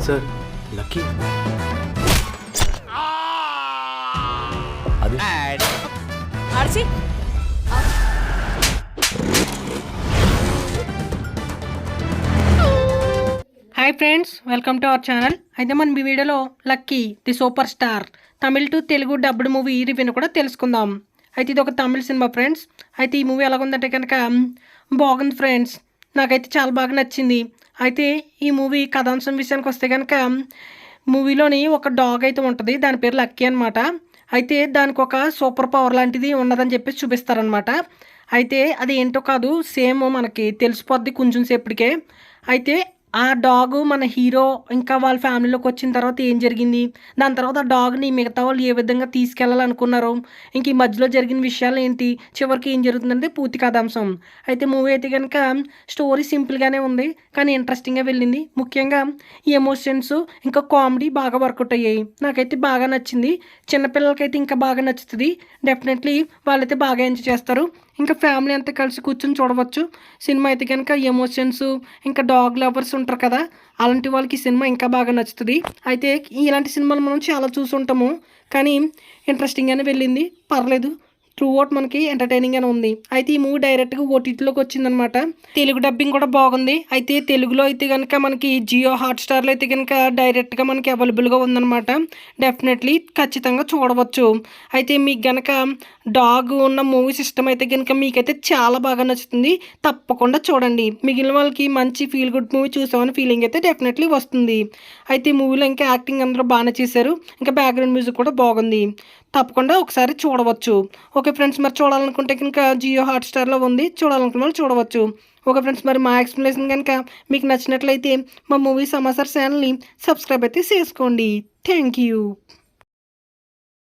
Sir lucky అది ఆర్సి hi friends, welcome to our channel. అయితే మనం ఈ వీడియోలో lucky the super star Tamil to Telugu dubbed movie రివ్యూని కూడా తెలుసుకుందాం. అయితే ఇది ఒక తమిళ సినిమా ఫ్రెండ్స్. అయితే ఈ మూవీ ఎలాగుందంటే కనుక బాగుంది ఫ్రెండ్స్, నాకైతే చాలా బాగా నచ్చింది. అయితే ఈ మూవీ కథాంశం విషయానికి వస్తే కనుక మూవీలోని ఒక డాగ్ అయితే ఉంటుంది, దాని పేరు లక్కీ అనమాట. అయితే దానికి ఒక సూపర్ పవర్ లాంటిది ఉన్నదని చెప్పేసి చూపిస్తారనమాట. అయితే అది ఏంటో కాదు, సేమ్ మనకి తెలిసిపోద్ది కొంచెం సేపటికే. అయితే ఆ డాగు మన హీరో ఇంకా వాళ్ళ ఫ్యామిలీలోకి వచ్చిన తర్వాత ఏం జరిగింది, దాని తర్వాత ఆ డాగ్ని మిగతా వాళ్ళు ఏ విధంగా తీసుకెళ్లాలనుకున్నారు, ఇంక ఈ మధ్యలో జరిగిన విషయాలు ఏంటి, చివరికి ఏం జరుగుతుందంటే పూర్తి కథాంశం. అయితే మూవీ అయితే కనుక స్టోరీ సింపుల్గానే ఉంది, కానీ ఇంట్రెస్టింగ్గా వెళ్ళింది. ముఖ్యంగా ఈ ఎమోషన్స్ ఇంకా కామెడీ బాగా వర్కౌట్ అయ్యాయి. నాకైతే బాగా నచ్చింది. చిన్నపిల్లలకైతే ఇంకా బాగా నచ్చుతుంది. డెఫినెట్లీ వాళ్ళైతే బాగా ఎంజాయ్ చేస్తారు. ఇంకా ఫ్యామిలీ అంతా కలిసి కూర్చొని చూడవచ్చు. సినిమా అయితే కనుక ఎమోషన్స్ ఇంకా డాగ్ లవర్స్ ఉంటారు కదా, అలాంటి వాళ్ళకి సినిమా ఇంకా బాగా నచ్చుతుంది. అయితే ఇలాంటి సినిమాలు మనం చాలా చూసుంటాము, కానీ ఇంట్రెస్టింగ్గానే వెళ్ళింది, పర్లేదు. త్రూ అవుట్ మనకి ఎంటర్టైనింగ్గానే ఉంది. అయితే ఈ మూవీ డైరెక్ట్గా ఓటీటీలోకి వచ్చిందనమాట. తెలుగు డబ్బింగ్ కూడా బాగుంది. అయితే తెలుగులో అయితే కనుక మనకి జియో హాట్స్టార్లో అయితే కనుక డైరెక్ట్గా మనకి అవైలబుల్గా ఉందన్నమాట. డెఫినెట్లీ ఖచ్చితంగా చూడవచ్చు. అయితే మీకు కనుక డాగ్ ఉన్న మూవీ సిస్టమ్ అయితే కనుక మీకైతే చాలా బాగా నచ్చుతుంది, తప్పకుండా చూడండి. మిగిలిన వాళ్ళకి మంచి ఫీల్ గుడ్ మూవీ చూసామని ఫీలింగ్ అయితే డెఫినెట్లీ వస్తుంది. అయితే ఈ మూవీలో ఇంకా యాక్టింగ్ అందరూ బాగానే చేశారు, ఇంకా బ్యాక్గ్రౌండ్ మ్యూజిక్ కూడా బాగుంది, తప్పకుండా ఒకసారి చూడవచ్చు. ఓకే ఫ్రెండ్స్, మరి చూడాలనుకుంటే కనుక జియో హాట్స్టార్లో ఉంది, చూడాలనుకున్న వాళ్ళు చూడవచ్చు. ఓకే ఫ్రెండ్స్, మరి మా ఎక్స్ప్లెనేషన్ కనుక మీకు నచ్చినట్లయితే మా మూవీ సమాచార్ ఛానల్ని సబ్స్క్రైబ్ అయితే చేసుకోండి. Thank you.